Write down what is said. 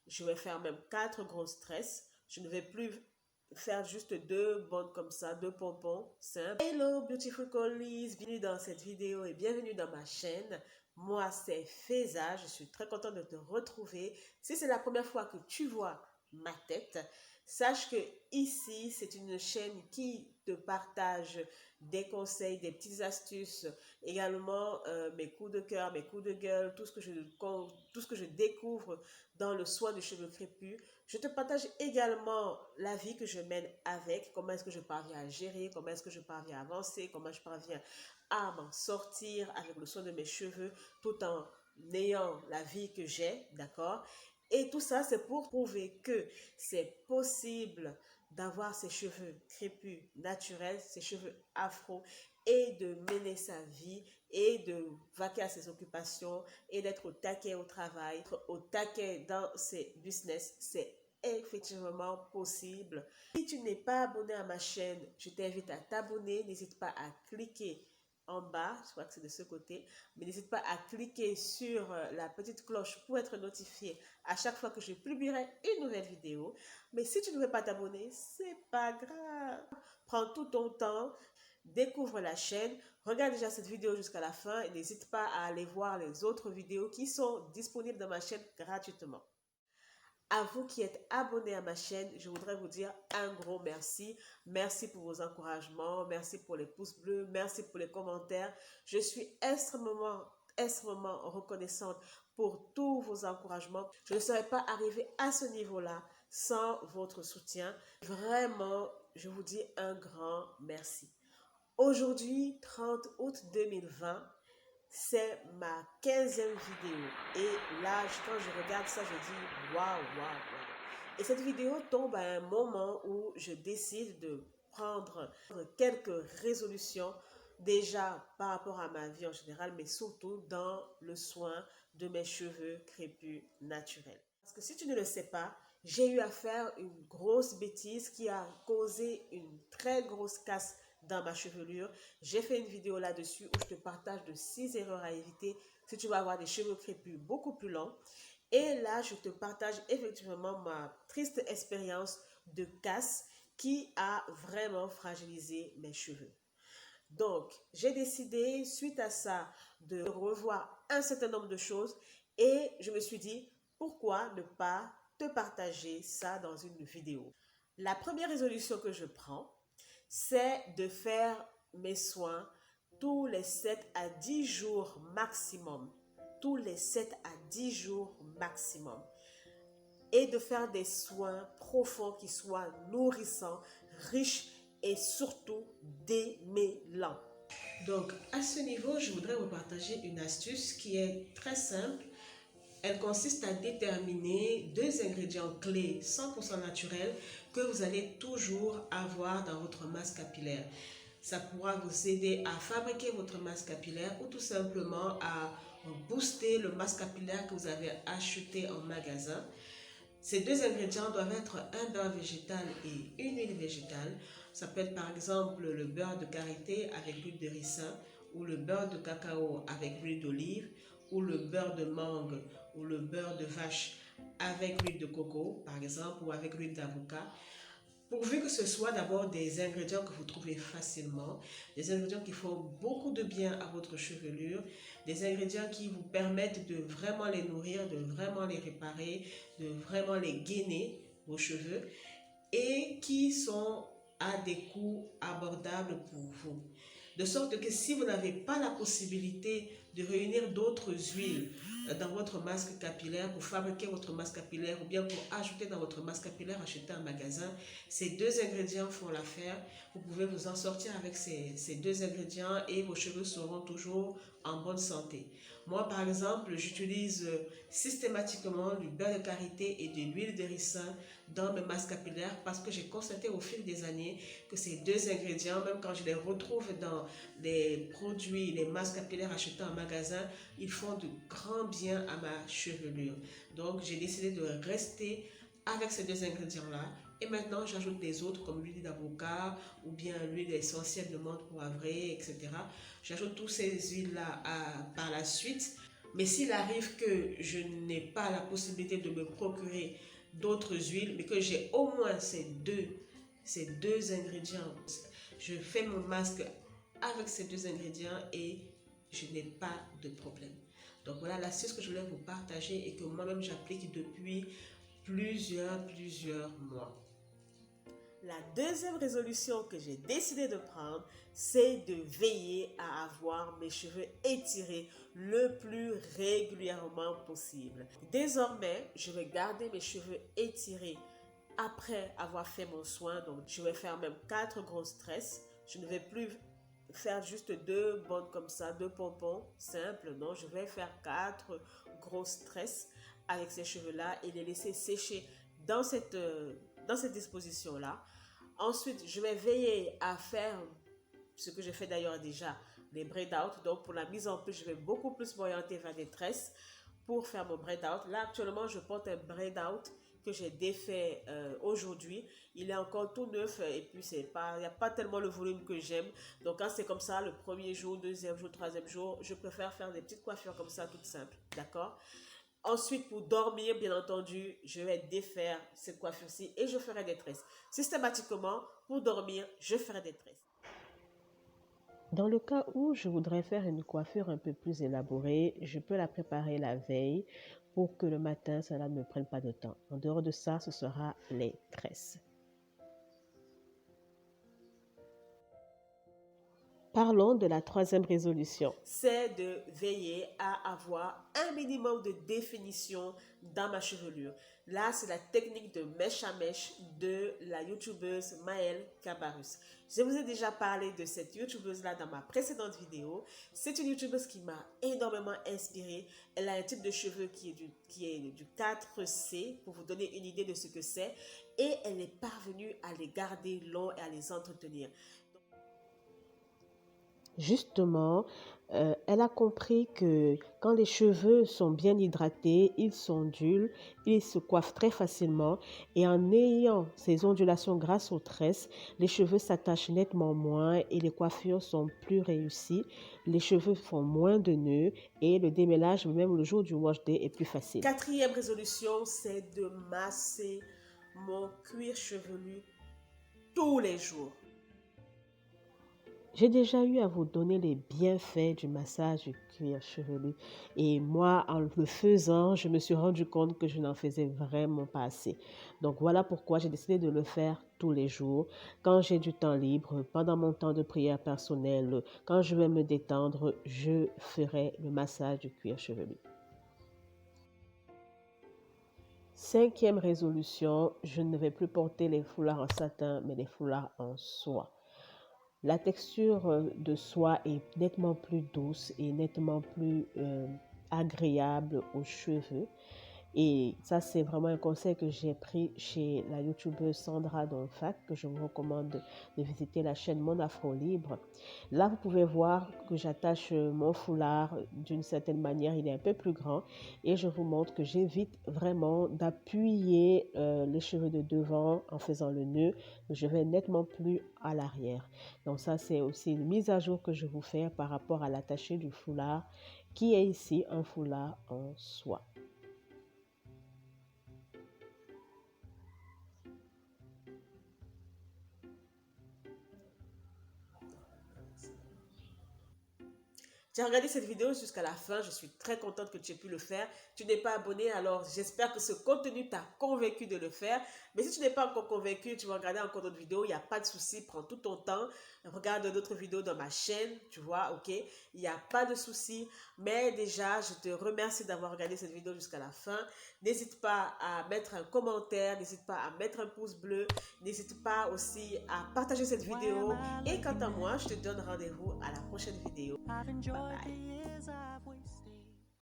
Je vais faire même 4 grosses tresses. Je ne vais plus faire juste 2 bondes comme ça, 2 pompons simples. Hello beautiful collies, bienvenue dans cette vidéo et bienvenue dans ma chaîne. Moi c'est Feza, je suis très contente de te retrouver. Si c'est la première fois que tu vois ma tête, sache que ici c'est une chaîne qui te partage des conseils, des petites astuces, également mes coups de cœur, mes coups de gueule, tout ce que je découvre dans le soin des cheveux crépus. Je te partage également la vie que je mène avec, comment est-ce que je parviens à gérer, comment est-ce que je parviens à avancer, comment je parviens à m'en sortir avec le soin de mes cheveux tout en ayant la vie que j'ai, d'accord? Et tout ça, c'est pour prouver que c'est possible d'avoir ses cheveux crépus naturels, ses cheveux afro, et de mener sa vie et de vaquer à ses occupations et d'être au taquet au travail, être au taquet dans ses business. C'est effectivement possible. Si tu n'es pas abonné à ma chaîne, je t'invite à t'abonner. N'hésite pas à cliquer en bas, je crois que c'est de ce côté, mais n'hésite pas à cliquer sur la petite cloche pour être notifié à chaque fois que je publierai une nouvelle vidéo. Mais si tu ne veux pas t'abonner, c'est pas grave. Prends tout ton temps, découvre la chaîne, regarde déjà cette vidéo jusqu'à la fin et n'hésite pas à aller voir les autres vidéos qui sont disponibles dans ma chaîne gratuitement. À vous qui êtes abonnés à ma chaîne, je voudrais vous dire un gros merci. Merci pour vos encouragements, merci pour les pouces bleus, merci pour les commentaires. Je suis extrêmement reconnaissante pour tous vos encouragements. Je ne serais pas arrivée à ce niveau-là sans votre soutien. Vraiment, je vous dis un grand merci. Aujourd'hui, 30 août 2020, c'est ma 15e vidéo. Et là, quand je regarde ça, je dis waouh, waouh, waouh. Et cette vidéo tombe à un moment où je décide de prendre quelques résolutions, déjà par rapport à ma vie en général, mais surtout dans le soin de mes cheveux crépus naturels. Parce que si tu ne le sais pas, j'ai eu à faire une grosse bêtise qui a causé une très grosse casse dans ma chevelure. J'ai fait une vidéo là-dessus où je te partage de 6 erreurs à éviter si tu vas avoir des cheveux crépus beaucoup plus longs. Et là, je te partage effectivement ma triste expérience de casse qui a vraiment fragilisé mes cheveux. Donc, j'ai décidé, suite à ça, de revoir un certain nombre de choses et je me suis dit, pourquoi ne pas te partager ça dans une vidéo? La première résolution que je prends, c'est de faire mes soins tous les 7 à 10 jours maximum. Tous les 7 à 10 jours maximum. Et de faire des soins profonds qui soient nourrissants, riches et surtout démêlants. Donc, à ce niveau, je voudrais vous partager une astuce qui est très simple. Elle consiste à déterminer 2 ingrédients clés 100% naturels que vous allez toujours avoir dans votre masse capillaire. Ça pourra vous aider à fabriquer votre masse capillaire ou tout simplement à booster le masse capillaire que vous avez acheté en magasin. Ces 2 ingrédients doivent être un beurre végétal et une huile végétale. Ça peut être par exemple le beurre de karité avec l'huile de ricin ou le beurre de cacao avec l'huile d'olive ou le beurre de mangue ou le beurre de vache avec l'huile de coco par exemple ou avec l'huile d'avocat. Pourvu que ce soit d'abord des ingrédients que vous trouvez facilement, des ingrédients qui font beaucoup de bien à votre chevelure, des ingrédients qui vous permettent de vraiment les nourrir, de vraiment les réparer, de vraiment les gainer, vos cheveux, et qui sont à des coûts abordables pour vous. De sorte que si vous n'avez pas la possibilité de réunir d'autres huiles dans votre masque capillaire pour fabriquer votre masque capillaire ou bien pour ajouter dans votre masque capillaire acheté en magasin, ces 2 ingrédients font l'affaire. Vous pouvez vous en sortir avec ces 2 ingrédients et vos cheveux seront toujours en bonne santé. Moi, par exemple, j'utilise systématiquement du beurre de karité et de l'huile de ricin dans mes masques capillaires parce que j'ai constaté au fil des années que ces 2 ingrédients, même quand je les retrouve dans les produits, les masques capillaires achetés en magasin, ils font de grands bien à ma chevelure. Donc, j'ai décidé de rester avec ces 2 ingrédients-là. Et maintenant, j'ajoute les autres comme l'huile d'avocat ou bien l'huile essentielle de menthe poivrée, etc. J'ajoute toutes ces huiles-là par la suite Mais s'il arrive que je n'ai pas la possibilité de me procurer d'autres huiles, mais que j'ai au moins ces deux ingrédients, je fais mon masque avec ces deux ingrédients et je n'ai pas de problème. Donc voilà l'astuce que je voulais vous partager et que moi-même j'applique depuis plusieurs mois. La deuxième résolution que j'ai décidé de prendre, c'est de veiller à avoir mes cheveux étirés le plus régulièrement possible. Désormais, je vais garder mes cheveux étirés après avoir fait mon soin. Donc, je vais faire même 4 grosses tresses. Je ne vais plus faire juste 2 bandes comme ça, 2 pompons simples. Non, je vais faire 4 grosses tresses avec ces cheveux-là et les laisser sécher dans cette disposition-là. Ensuite, je vais veiller à faire ce que je fais d'ailleurs déjà, les braid out. Donc, pour la mise en place, je vais beaucoup plus m'orienter vers des tresses pour faire mon braid out. Là, actuellement, je porte un braid out que j'ai défait aujourd'hui. Il est encore tout neuf et puis il n'y a pas tellement le volume que j'aime. Donc, quand c'est comme ça, le premier jour, deuxième jour, troisième jour, je préfère faire des petites coiffures comme ça, toutes simples. D'accord? Ensuite, pour dormir, bien entendu, je vais défaire cette coiffure-ci et je ferai des tresses. Systématiquement, pour dormir, je ferai des tresses. Dans le cas où je voudrais faire une coiffure un peu plus élaborée, je peux la préparer la veille pour que le matin, cela ne me prenne pas de temps. En dehors de ça, ce sera les tresses. Parlons de la troisième résolution. C'est de veiller à avoir un minimum de définition dans ma chevelure. Là, c'est la technique de mèche à mèche de la youtubeuse Maëlle Cabarrus. Je vous ai déjà parlé de cette youtubeuse-là dans ma précédente vidéo. C'est une youtubeuse qui m'a énormément inspirée. Elle a un type de cheveux qui est du 4C, pour vous donner une idée de ce que c'est. Et elle est parvenue à les garder longs et à les entretenir. Justement, elle a compris que quand les cheveux sont bien hydratés, ils s'ondulent, ils se coiffent très facilement et en ayant ces ondulations grâce aux tresses, les cheveux s'attachent nettement moins et les coiffures sont plus réussies, les cheveux font moins de nœuds et le démêlage, même le jour du wash day, est plus facile. Quatrième résolution, c'est de masser mon cuir chevelu tous les jours. J'ai déjà eu à vous donner les bienfaits du massage du cuir chevelu et moi, en le faisant, je me suis rendu compte que je n'en faisais vraiment pas assez. Donc voilà pourquoi j'ai décidé de le faire tous les jours. Quand j'ai du temps libre, pendant mon temps de prière personnelle, quand je vais me détendre, je ferai le massage du cuir chevelu. Cinquième résolution, je ne vais plus porter les foulards en satin, mais les foulards en soie. La texture de soie est nettement plus douce et nettement plus agréable aux cheveux. Et ça, c'est vraiment un conseil que j'ai pris chez la youtubeuse Sandra Donfac, que je vous recommande de visiter la chaîne Mon Afro Libre. Là, vous pouvez voir que j'attache mon foulard d'une certaine manière, il est un peu plus grand. Et je vous montre que j'évite vraiment d'appuyer les cheveux de devant en faisant le nœud. Je vais nettement plus à l'arrière. Donc ça, c'est aussi une mise à jour que je vous fais par rapport à l'attaché du foulard, qui est ici un foulard en soie. Tu as regardé cette vidéo jusqu'à la fin, je suis très contente que tu aies pu le faire. Tu n'es pas abonné, alors j'espère que ce contenu t'a convaincu de le faire. Mais si tu n'es pas encore convaincu, tu vas regarder encore d'autres vidéos, il n'y a pas de souci, prends tout ton temps. Regarde d'autres vidéos dans ma chaîne, tu vois, ok? Il n'y a pas de souci. Mais déjà, je te remercie d'avoir regardé cette vidéo jusqu'à la fin. N'hésite pas à mettre un commentaire, n'hésite pas à mettre un pouce bleu, n'hésite pas aussi à partager cette vidéo. Et quant à moi, je te donne rendez-vous à la prochaine vidéo. Bye bye.